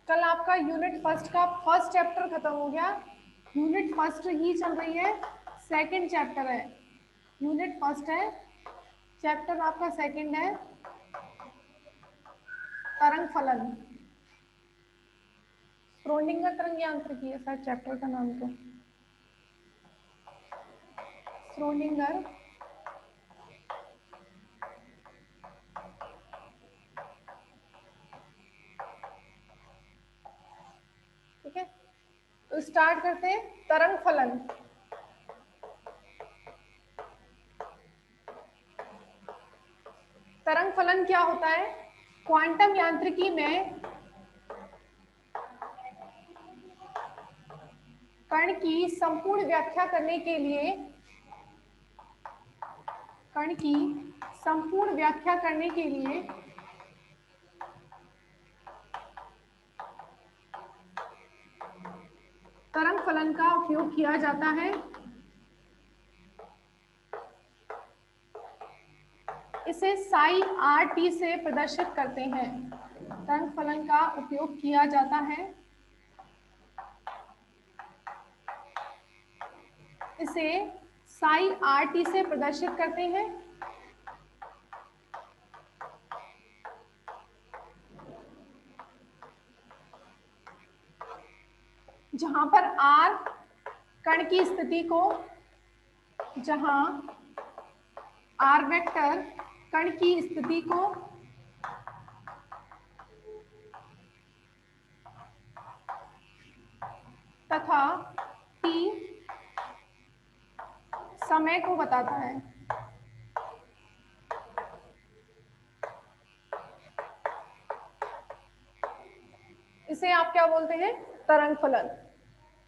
कल आपका unit first का फर्स्ट चैप्टर खत्म हो गया। यूनिट फर्स्ट ही चल रही है, सेकंड चैप्टर है। यूनिट फर्स्ट है, चैप्टर आपका सेकंड है, तरंग फलन। श्रोडिंगर तरंग यांत्रिकी है सर चैप्टर का नाम। तो श्रोडिंगर ठीक है, तो स्टार्ट करते हैं। तरंग फलन। तरंग फलन क्या होता है? क्वांटम यांत्रिकी में कण की संपूर्ण व्याख्या करने के लिए, कण की संपूर्ण व्याख्या करने के लिए तरंग फलन का उपयोग किया जाता है। इसे साई आर टी से प्रदर्शित करते हैं। तरंग फलन का उपयोग किया जाता है, इसे साई आर टी से प्रदर्शित करते हैं। जहां पर आर कण की स्थिति को, जहां आर वेक्टर कण की स्थिति को तथा टी समय को बताता है। इसे आप क्या बोलते हैं? तरंग फलन।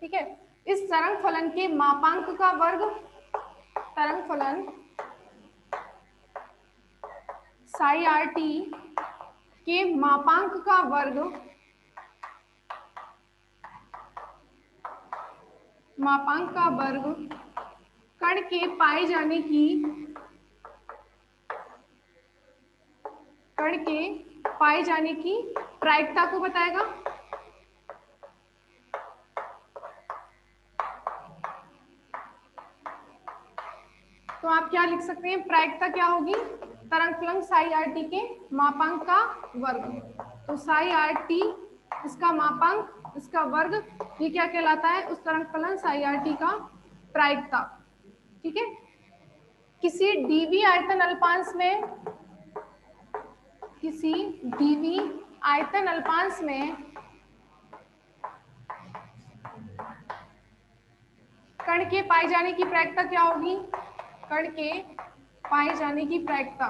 ठीक है, इस तरंग फलन के मापांक का वर्ग, तरंग फलन साई आर टी के मापांक का वर्ग, मापांक का वर्ग कण के पाए जाने की, कण के पाए जाने की प्रायिकता को बताएगा। तो आप क्या लिख सकते हैं? प्रायिकता क्या होगी? तरंग फलन साई आर टी के मापांक का वर्ग। तो साई आर टी इसका मापांक, इसका वर्ग, ये क्या कहलाता है? उस तरंग फलन साई आर टी का प्रायिकता। ठीक है, किसी डीवी आयतन अल्पांश में, किसी डीवी आयतन अल्पांश में कण के पाए जाने की प्रायिकता क्या होगी? कण के पाए जाने की प्रायिकता,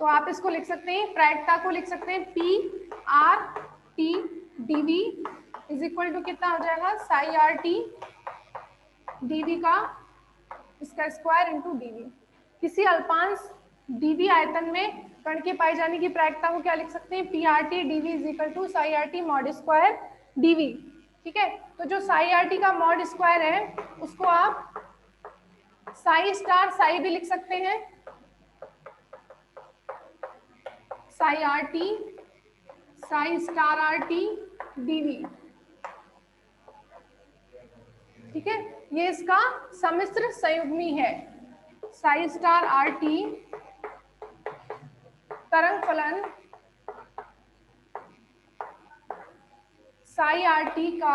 तो आप इसको लिख सकते हैं, प्रायिकता को लिख सकते हैं P R T dv is equal to कितना हो जाएगा? साई आर टी डीवी का इसका स्क्वायर इंटू डीवी। किसी अल्पांश डीवी आयतन में कण के पाए जाने की प्रायिकता को क्या लिख सकते हैं? P R T dv is equal to psi R T mod square dv. ठीक है, तो जो साई आर टी का मॉड स्क्वायर है उसको आप साई स्टार साई भी लिख सकते हैं, psi R T psi star R T dv. ठीक है, ये इसका सम्मिश्र संयुग्मी है। साई स्टार आर टी तरंग फलन साई आर टी का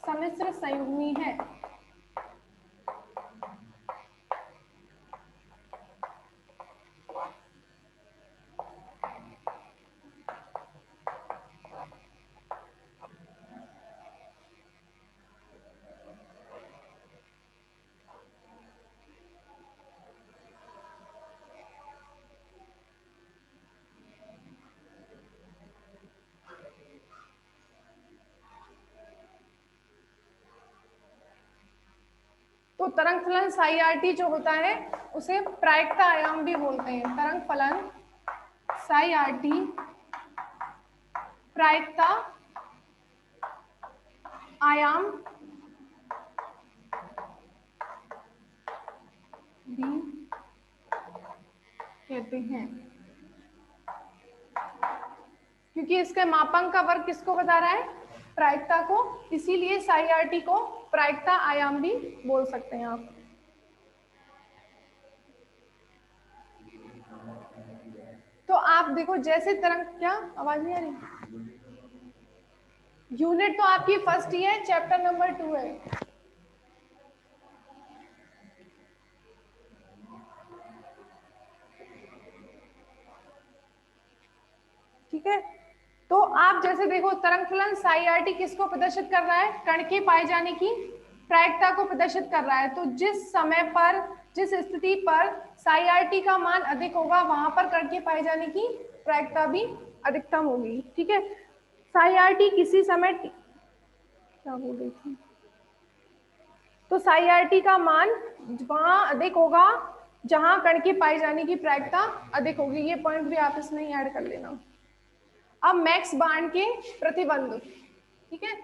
सम्मिश्र संयुग्मी है। तो तरंग फलन साई आर टी जो होता है उसे प्रायिकता आयाम भी बोलते हैं। तरंग फलन साई आर टी प्रायिकता आयाम भी कहते हैं, क्योंकि इसके मापांक का वर्ग किसको बता रहा है, प्रायिकता को, इसीलिए साई आर टी को प्रायिकता आयाम भी बोल सकते हैं आप। तो आप देखो जैसे तरंग, क्या आवाज नहीं आ रही, यूनिट तो आपकी फर्स्ट ही है, चैप्टर नंबर 2 है। ठीक है, तो आप जैसे देखो तरंग फलन साई आर टी किसको प्रदर्शित कर रहा है, कण के पाए जाने की प्रायिकता को प्रदर्शित कर रहा है। तो जिस समय पर, जिस स्थिति पर साई आर टी का मान अधिक होगा वहां पर कण के पाए जाने की प्रायिकता भी अधिकतम होगी। ठीक है, साई आर टी किसी समय, क्या बोल रही थी, तो साई आर टी का मान वहां अधिक होगा जहां कण के पाए जाने की प्रायिकता अधिक होगी। ये पॉइंट भी आप इसमें ऐड कर लेना। अब मैक्स बार्न के प्रतिबंध, ठीक है,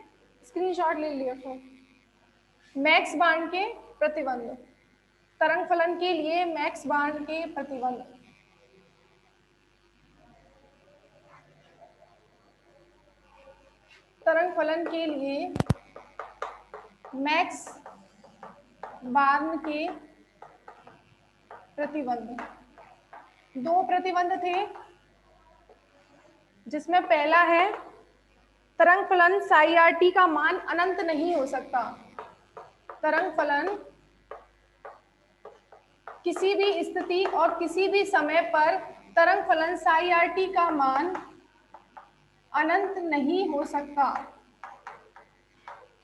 स्क्रीनशॉट ले लिया। तो मैक्स बार्न के प्रतिबंध, तरंग फलन के लिए मैक्स बार्न के प्रतिबंध, तरंग फलन के लिए मैक्स बार्न के प्रतिबंध, दो प्रतिबंध थे, जिसमें पहला है तरंग फलन साई आर टी का मान अनंत नहीं हो सकता। तरंग फलन किसी भी स्थिति और किसी भी समय पर तरंग फलन साई आर टी का मान अनंत नहीं हो सकता।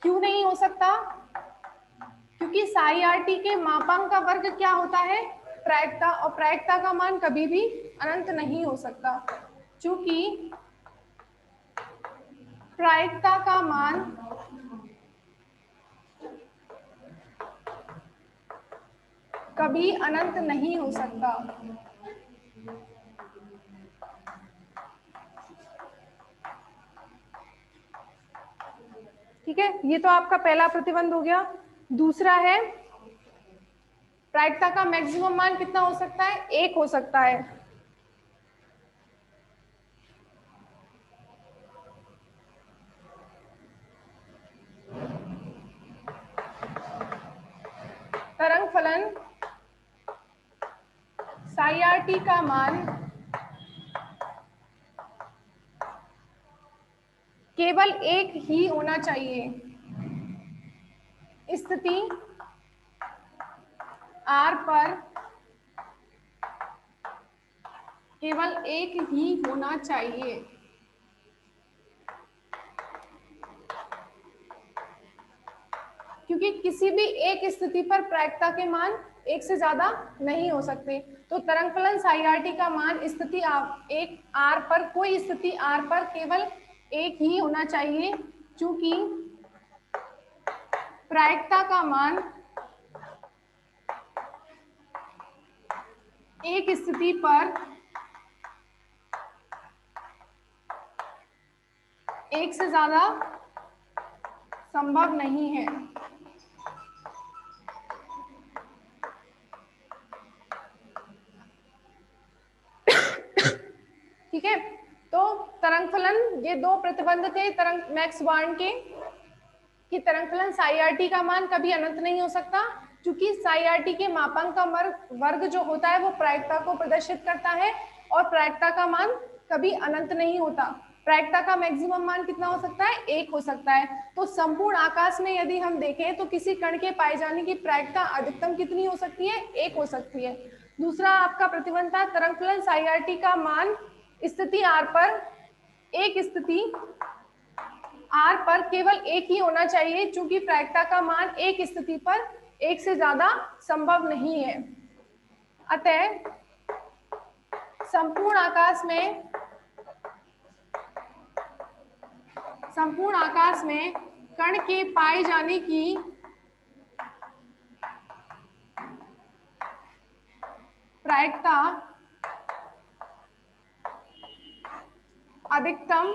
क्यों नहीं हो सकता, क्योंकि साई आर टी के मापांक का वर्ग क्या होता है, प्रायिकता, और प्रायिकता का मान कभी भी अनंत नहीं हो सकता। चूंकि प्रायिकता का मान कभी अनंत नहीं हो सकता। ठीक है, ये तो आपका पहला प्रतिबंध हो गया। दूसरा है प्रायिकता का मैक्सिमम मान कितना हो सकता है, 1 हो सकता है। तरंग फलन साई आर टी का मान केवल 1 ही होना चाहिए। स्थिति R पर केवल 1 ही होना चाहिए। क्योंकि किसी भी एक स्थिति पर प्रायिकता के मान 1 से ज्यादा नहीं हो सकते। तो तरंग फलन साई आर टी का मान स्थिति एक R पर, कोई स्थिति R पर केवल 1 ही होना चाहिए, क्योंकि प्रायिकता का मान एक स्थिति पर 1 से ज्यादा संभव नहीं है। ठीक है, तो तरंग फलन, ये दो प्रतिबंध थे तरंग मैक्स बार्न के, कि तरंग फलन साई आर टी का मान कभी अनंत नहीं हो सकता, क्योंकि साई आर टी के मापांक का वर्ग जो होता है वो प्रायिकता को प्रदर्शित करता है, और प्रायिकता का मान कभी अनंत नहीं होता। प्रायिकता का मैक्सिमम मान कितना हो सकता है, 1 हो सकता है। तो संपूर्ण आकाश में यदि हम देखें तो किसी कण के पाए जाने की प्रायिकता अधिकतम कितनी हो सकती है, 1 हो सकती है। दूसरा आपका प्रतिबंध था तरंग फलन साई आर टी का मान स्थिति R पर, एक स्थिति R पर केवल 1 ही होना चाहिए, चूंकि प्रायिकता का मान एक स्थिति पर 1 से ज्यादा संभव नहीं है। अतः संपूर्ण आकाश में कण के पाए जाने की प्रायिकता अधिकतम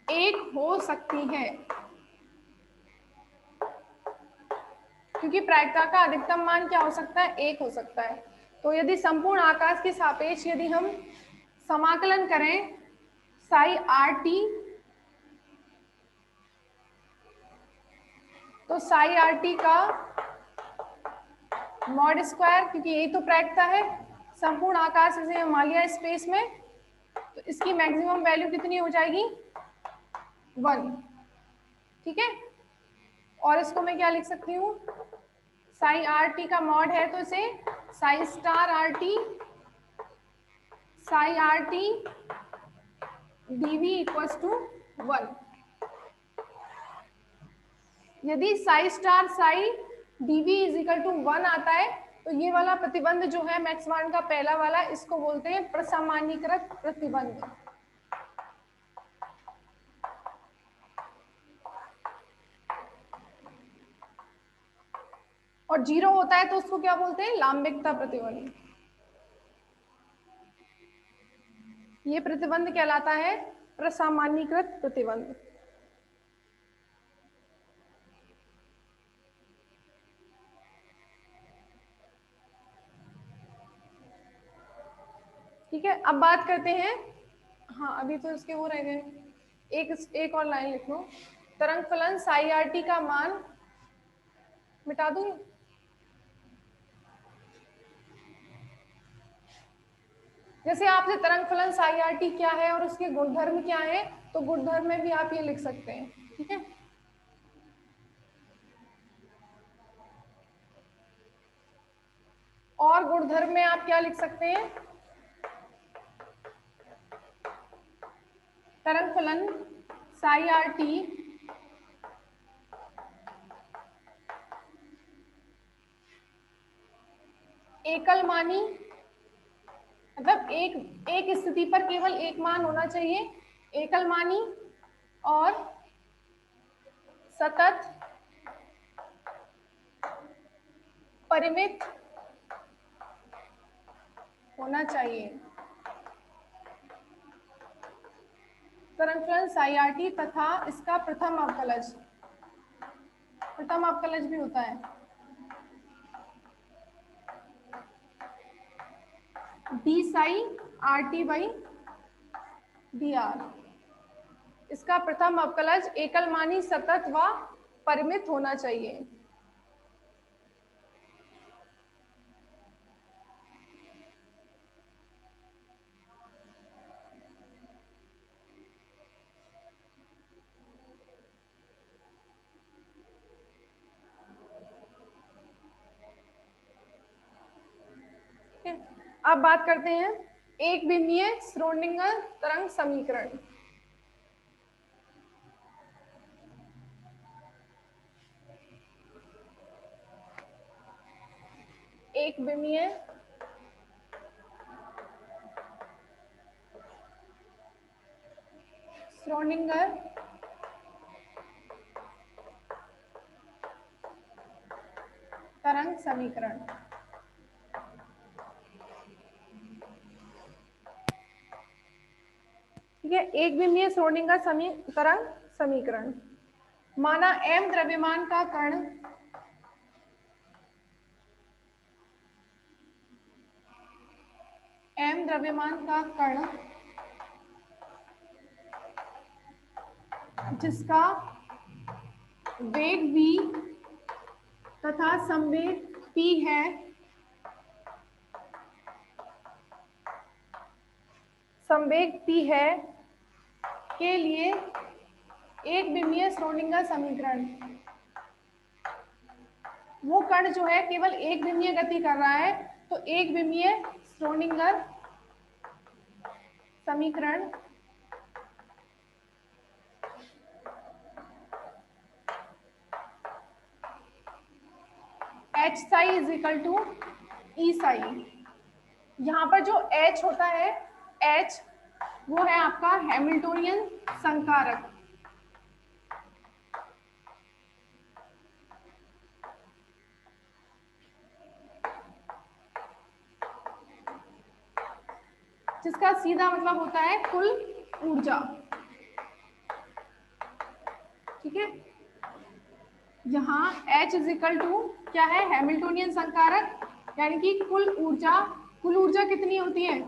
1 हो सकती है। क्योंकि प्रायिकता का अधिकतम मान क्या हो सकता है, 1 हो सकता है। तो यदि संपूर्ण आकाश के सापेक्ष यदि हम समाकलन करें साई आर टी, तो साई आर टी का मॉड स्क्वायर, क्योंकि यही तो प्रायिकता है, संपूर्ण आकाश इसे मान लिया स्पेस में, तो इसकी मैक्सिमम वैल्यू कितनी हो जाएगी, 1। ठीक है, और इसको मैं क्या लिख सकती हूँ, साई आर टी का मॉड है तो इसे psi star R T, psi R T dv equals to 1। यदि psi star psi dv is equal to 1 आता है तो ये वाला प्रतिबंध जो है मैक्स वन का पहला वाला, इसको बोलते हैं प्रसामान्यीकृत प्रतिबंध। और 0 होता है तो उसको क्या बोलते हैं, लांबिकता प्रतिबंध। ये प्रतिबंध कहलाता है प्रसामान्यीकृत प्रतिबंध। ठीक है, अब बात करते हैं, हाँ अभी तो इसके वो रह गए, एक और लाइन लिख लो, तरंग फलन साई आर टी का मान, मिटा दूंगी, जैसे आपसे तरंग फलन साई आर टी क्या है और उसके गुणधर्म क्या है, तो गुणधर्म में भी आप ये लिख सकते हैं। ठीक है, और गुणधर्म में आप क्या लिख सकते हैं, तरंग फलन साई आर टी एकल मानी, मतलब एक स्थिति पर केवल एक मान होना चाहिए, एकल मानी और सतत परिमित होना चाहिए। तरंग फलन साई आर टी तथा इसका प्रथम अवकलज भी होता है D Sai R T by D R. इसका प्रथम अवकलज एकल मानी सतत व परिमित होना चाहिए। अब बात करते हैं एक बिंदीय श्रोडिंगर तरंग समीकरण। एक बिंदीय श्रोडिंगर तरंग समीकरण। ठीक है, एक बिंदीय श्रोडिंगर तरंग समीकरण, माना m द्रव्यमान का कण जिसका वेग v तथा संवेग p है, के लिए एक बिंदीय श्रोडिंगर समीकरण। वो कण जो है केवल एक बिंदीय गति कर रहा है, तो एक बिंदीय श्रोडिंगर समीकरण H psi is equal to E psi. यहाँ पर जो H होता है, H वो है आपका हैमिल्टोनियन संकारक। जिसका सीधा मतलब होता है कुल ऊर्जा। ठीक है, यहाँ H इज इक्वल टू क्या है, हैमिल्टोनियन संकारक, यानी कि कुल ऊर्जा कितनी होती है,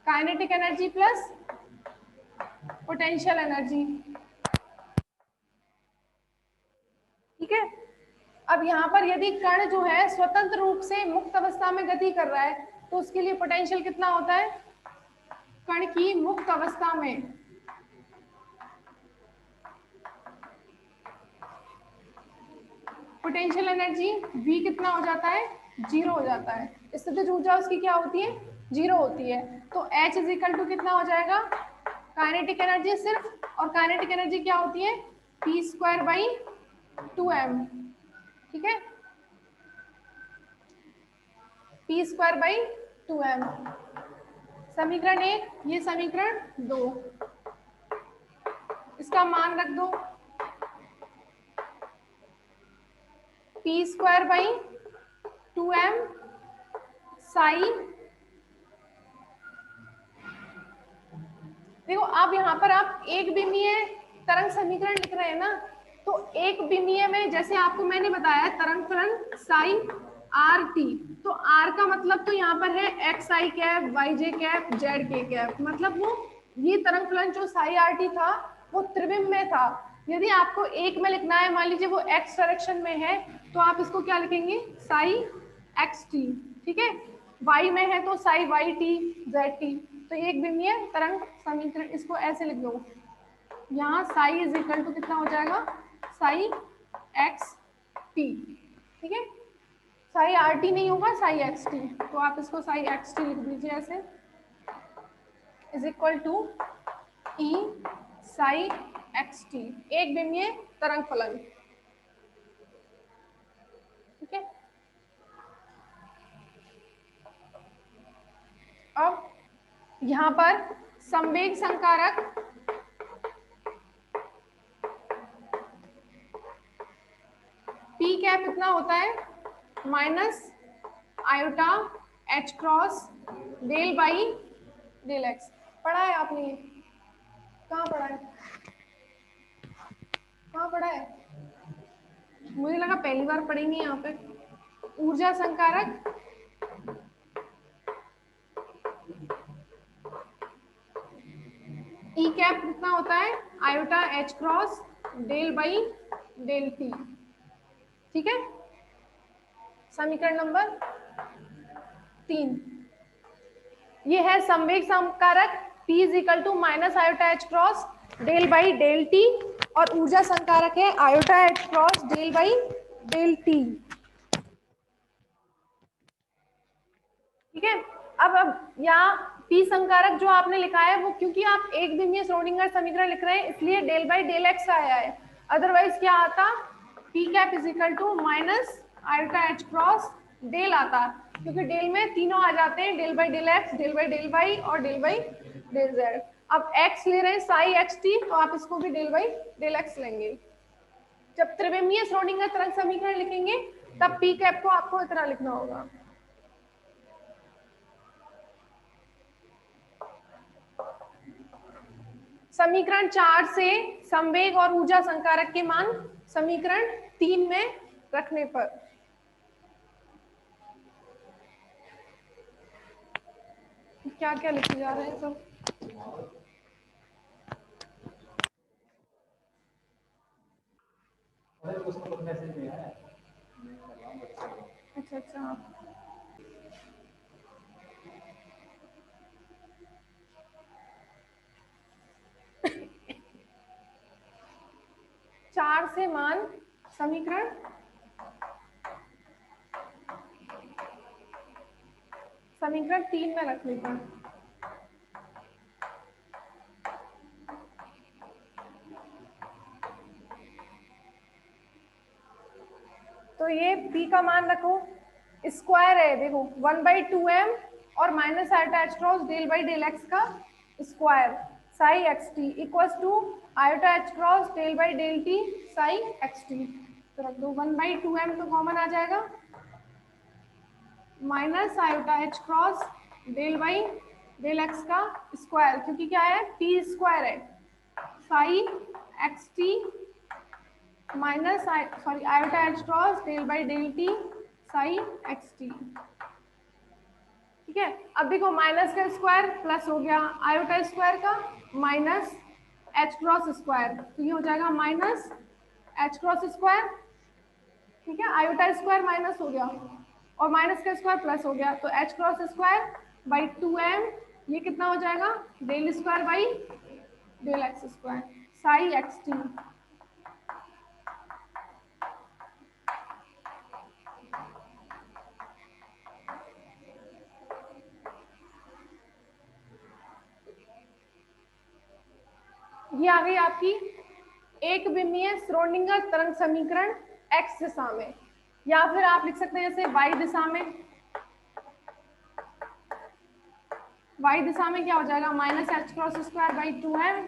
kinetic energy plus potential energy. ठीक है, अब यहाँ पर यदि कण जो है स्वतंत्र रूप से मुक्त अवस्था में गति कर रहा है तो उसके लिए पोटेंशियल कितना होता है, कण की मुक्त अवस्था में पोटेंशियल एनर्जी V कितना हो जाता है, 0 हो जाता है। स्थितिज ऊर्जा उसकी क्या होती है, 0 होती है। तो H इज इक्वल टू कितना हो जाएगा, काइनेटिक एनर्जी सिर्फ, और काइनेटिक एनर्जी क्या होती है, P²/2m। ठीक है, P²/2m। समीकरण 1, ये समीकरण 2, इसका मान रख दो, P²/2m साई। देखो अब यहाँ पर आप एक बिंदीय तरंग समीकरण लिख रहे हैं ना, तो एक बिंदीय में जैसे आपको मैंने बताया तरंग फलन साई आर टी, तो आर का मतलब तो यहाँ पर है एक्स आई कैप, वाई जे कैप, जेड के कैप, मतलब वो ये तरंग फलन जो साई आर टी था वो त्रिविम में था। यदि आपको एक में लिखना है, मान लीजिए वो एक्स डायरेक्शन में है, तो आप इसको क्या लिखेंगे, साई एक्स टी। ठीक है, वाई में है तो psi Y T Z T. तो एक बिंदीय तरंग समीकरण, इसको ऐसे लिख दो, यहाँ साई इज इक्वल टू कितना हो जाएगा, साई एक्स टी। ठीक है, साई आर टी नहीं होगा, साई एक्स टी, तो आप इसको साई एक्स टी लिख दीजिए ऐसे, is equal to E psi x T, एक बिंदीय तरंग फलन। ठीक है, अब यहाँ पर संवेग संकारक P कैप कितना होता है, minus iota H cross del by del X. पढ़ा है आपने, कहाँ पढ़ा है, कहाँ पढ़ा है, मुझे लगा पहली बार पढ़ेंगे यहाँ पे। ऊर्जा संकारक E कैप कितना होता है, iota H cross del by del T. ठीक है, समीकरण नंबर 3, ये है संवेग संकारक P is equal to minus iota H cross del by del T, और ऊर्जा संकारक है iota H cross del by del T. ठीक है, अब यहाँ P संकारक जो आपने लिखा है वो, क्योंकि आप एक बिंदीय श्रोडिंगर समीकरण लिख रहे हैं इसलिए डेल बाई डेल एक्स आया है, अदरवाइज क्या आता, P cap is equal to minus iota H cross del आता, क्योंकि डेल में तीनों आ जाते हैं, del by del X, del by del Y और डेल बाई डेल जेड। अब x ले रहे हैं साई एक्स टी, तो आप इसको भी डेल बाई डेल एक्स लेंगे। जब त्रिविमीय श्रोडिंगर तरंग समीकरण लिखेंगे तब P कैप को आपको इतना लिखना होगा। समीकरण 4 से संवेग और ऊर्जा संकारक के मान समीकरण 3 में रखने पर क्या क्या लिखे जा रहे हैं सब, अच्छा अच्छा, चार से मान समीकरण समीकरण 3 में रखने पर, तो ये P का मान रखो, स्क्वायर है देखो 1/2m और minus iota H cross del by del x का square psi x t equals to iota H cross del by del T psi x t. तो रख दो 1/2m तो कॉमन आ जाएगा, minus iota H cross del by del x का square, क्योंकि क्या है P स्क्वायर है, psi x t minus sorry iota H cross del by del T psi x t. ठीक है, अब देखो माइनस का स्क्वायर प्लस हो गया आयोटा स्क्वायर का माइनस एच क्रॉस स्क्वायर, तो ये हो जाएगा माइनस एच क्रॉस स्क्वायर। ठीक है, आयोटा स्क्वायर माइनस हो गया और माइनस का स्क्वायर प्लस हो गया, तो H cross square by 2m, ये कितना हो जाएगा del square by del X square psi x T. ये आ गई आपकी एक विमीय श्रोडिंगर तरंग समीकरण x दिशा में, या फिर आप लिख सकते हैं जैसे y दिशा में। y दिशा में क्या हो जाएगा minus H cross square by 2m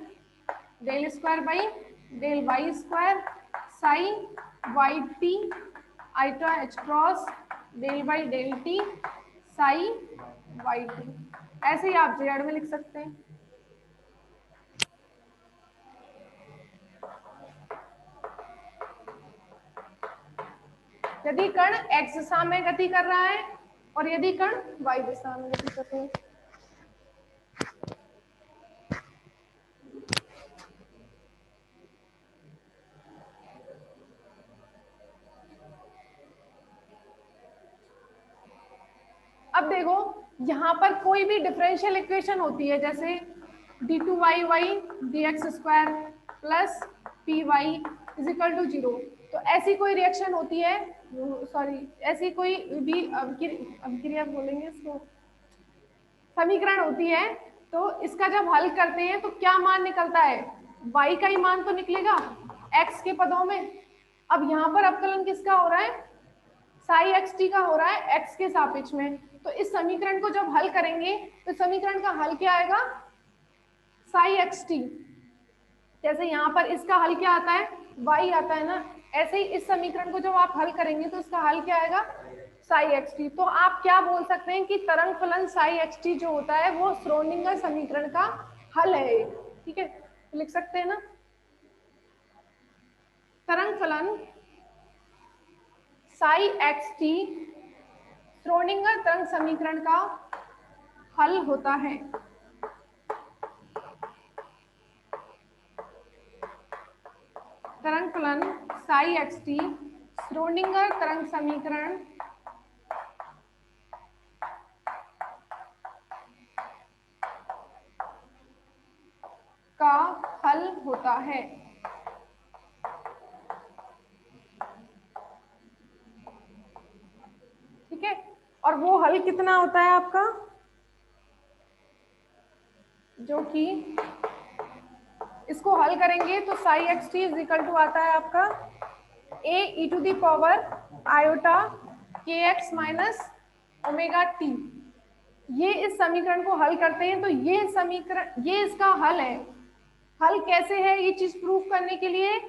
del square by del Y square psi Y T iota H cross del by del T psi Y T. ऐसे ही आप जेड में लिख सकते हैं। यदि कण x दिशा में गति कर रहा है और यदि कण y दिशा में गति कर रहा है। अब देखो यहाँ पर कोई भी डिफरेंशियल इक्वेशन होती है जैसे d2y dx square plus P Y is equal to 0, तो ऐसी कोई रिएक्शन होती है, सॉरी ऐसी कोई भी अभिक्रिया बोलेंगे इसको, समीकरण होती है, तो इसका जब हल करते हैं तो क्या मान निकलता है, y का ही मान तो निकलेगा x के पदों में। अब यहाँ पर अवकलन किसका हो रहा है, साई एक्स टी का हो रहा है x के सापेक्ष में, तो इस समीकरण को जब हल करेंगे तो समीकरण का हल क्या आएगा साई एक्स टी। जैसे यहाँ पर इसका हल क्या आता है y आता है ना, ऐसे ही इस समीकरण को जब आप हल करेंगे तो इसका हल क्या आएगा साई एक्स टी। तो आप क्या बोल सकते हैं कि तरंग फलन साई एक्स टी जो होता है वो श्रोडिंगर समीकरण का हल है। ठीक है, तो लिख सकते हैं ना तरंग फलन साई एक्स टी श्रोडिंगर तरंग समीकरण का हल होता है। तरंग फलन साई एक्स टी श्रोडिंगर तरंग समीकरण का हल होता है। ठीक है, और वो हल कितना होता है आपका, जो कि इसको हल करेंगे तो psi x T is equal to आता है आपका a e to the power iota के एक्स माइनस ओमेगा टी। ये इस समीकरण को हल करते हैं तो ये समीकरण ये इसका हल है। हल कैसे है ये चीज प्रूफ करने के लिए,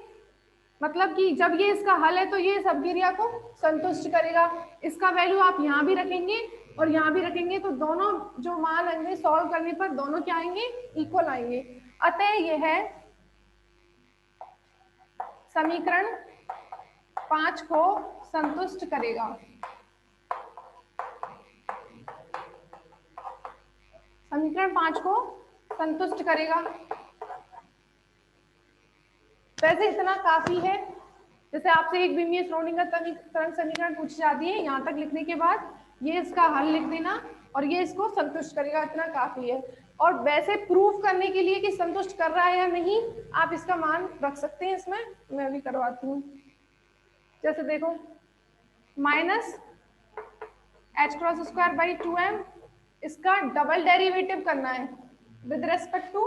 मतलब कि जब ये इसका हल है तो ये इस अभिक्रिया को संतुष्ट करेगा। इसका वैल्यू आप यहाँ भी रखेंगे और यहाँ भी रखेंगे तो दोनों जो मान आएंगे सॉल्व करने पर दोनों क्या आएंगे इक्वल आएंगे। अतः यह है समीकरण 5 को संतुष्ट करेगा। समीकरण 5 को संतुष्ट करेगा। वैसे इतना काफी है, जैसे आपसे एक विमीय श्रोडिंगर तरंग समीकरण पूछी जाती है, यहाँ तक लिखने के बाद ये इसका हल लिख देना और ये इसको संतुष्ट करेगा, इतना काफी है। और वैसे प्रूफ करने के लिए कि संतुष्ट कर रहा है या नहीं आप इसका मान रख सकते हैं इसमें, मैं भी करवाती हूँ। जैसे देखो minus H cross square by 2m, इसका डबल डेरिवेटिव करना है विद रेस्पेक्ट टू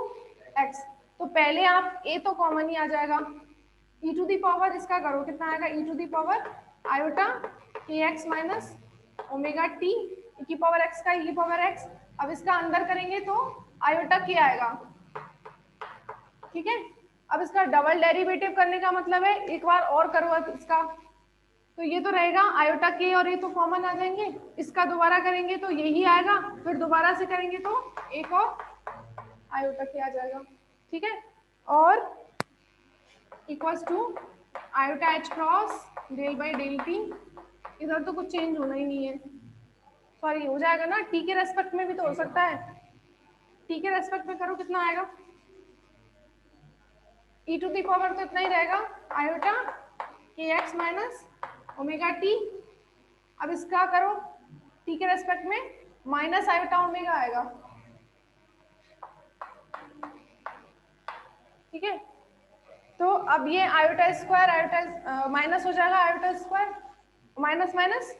x, तो पहले आप a तो कॉमन ही आ जाएगा, e टू दी पावर इसका करो कितना आएगा e to the power iota के x minus omega t e की पावर x का e की पावर x। अब इसका अंदर करेंगे तो आयोटा के आएगा। ठीक है, अब इसका डबल डेरिवेटिव करने का मतलब है एक बार और करो इसका, तो ये तो रहेगा आयोटा के और ये तो कॉमन आ जाएंगे, इसका दोबारा करेंगे तो यही आएगा, फिर दोबारा से करेंगे तो एक और आयोटा के आ जाएगा। ठीक है, और equals to iota H cross del by del T, इधर तो कुछ चेंज होना ही नहीं है, सॉरी हो जाएगा ना, टी के रेस्पेक्ट में भी तो हो सकता है, टी के रेस्पेक्ट में करो कितना आएगा, ई टू दी पावर तो इतना ही रहेगा आयोटा के एक्स माइनस ओमेगा टी। अब इसका करो टी के रेस्पेक्ट में माइनस आयोटा ओमेगा आएगा, ठीक है। तो अब ये आयोटा स्क्वायर आयोटा माइनस हो जाएगा, iota square minus minus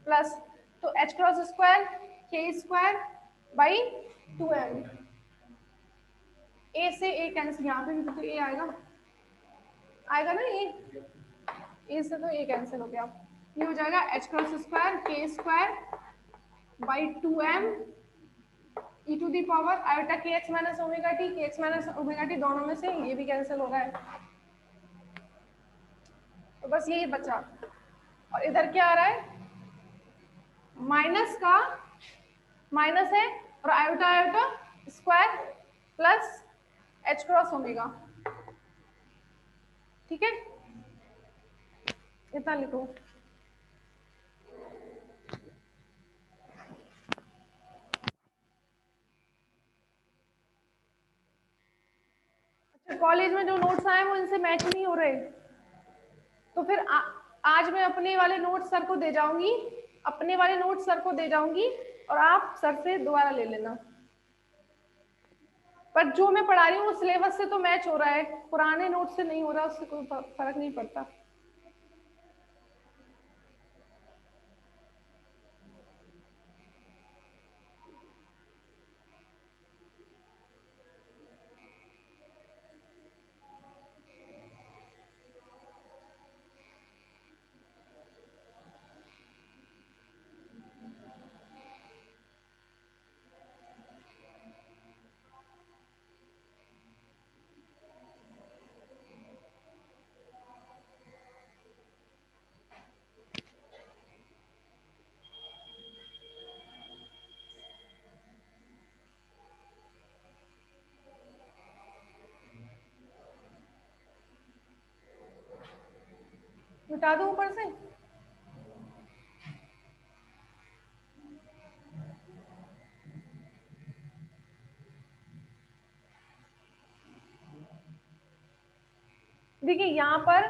plus, तो H cross square k square by 2m, ए से ए कैंसिल, यहाँ पे भी तो ए आएगा, आएगा ना ए से तो ए कैंसिल हो गया, ये हो जाएगा h cross square k square by 2m e to the power iota के x minus omega t, k x minus omega t दोनों में से ये भी कैंसिल हो रहा है, तो बस यही बचा। और इधर क्या आ रहा है, माइनस का माइनस है और iota iota square plus H cross omega, ठीक है, इतना लिखो। अच्छा, कॉलेज में जो नोट्स आए वो इनसे मैच नहीं हो रहे, तो फिर आज मैं अपने वाले नोट्स सर को दे जाऊंगी, अपने वाले नोट्स सर को दे जाऊंगी और आप सर से दोबारा ले लेना, पर जो मैं पढ़ा रही हूँ वो सिलेबस से तो मैच हो रहा है, पुराने नोट से नहीं हो रहा, उससे कोई फर्क नहीं पड़ता। मिटा दो ऊपर से, देखिए यहाँ पर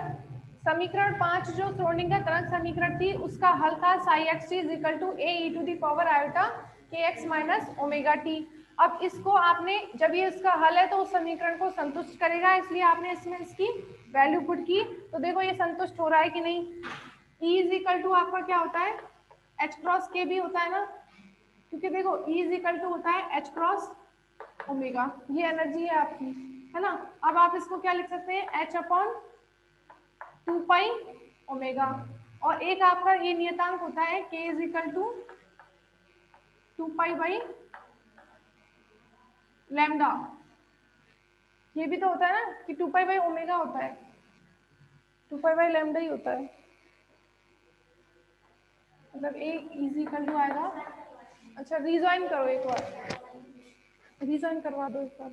समीकरण 5 जो श्रोडिंगर तरंग समीकरण थी उसका हल था psi x T is equal to a e to the power iota के एक्स माइनस ओमेगा टी। अब इसको आपने जब ये इसका हल है तो उस समीकरण को संतुष्ट करेगा, इसलिए आपने इसमें इसकी वैल्यू पुट की, तो देखो ये संतुष्ट हो रहा है कि नहीं। ई इज इक्वल टू आपका क्या होता है, एच क्रॉस के भी होता है ना, क्योंकि देखो ई इज इक्वल टू होता है एच क्रॉस ओमेगा, ये एनर्जी है आपकी, है ना। अब आप इसको क्या लिख सकते हैं, एच अपॉन 2 पाई ओमेगा, और एक आपका ये नियतांक होता है k is equal to 2 pi by lambda, ये भी तो होता है ना कि 2 पाई बाई ओमेगा होता है, 2 पाई बाई लैम्डा ही होता है, मतलब a इज इक्वल टू आएगा। अच्छा रिजॉइन करो एक बार, रिजॉइन करवा दो एक बार।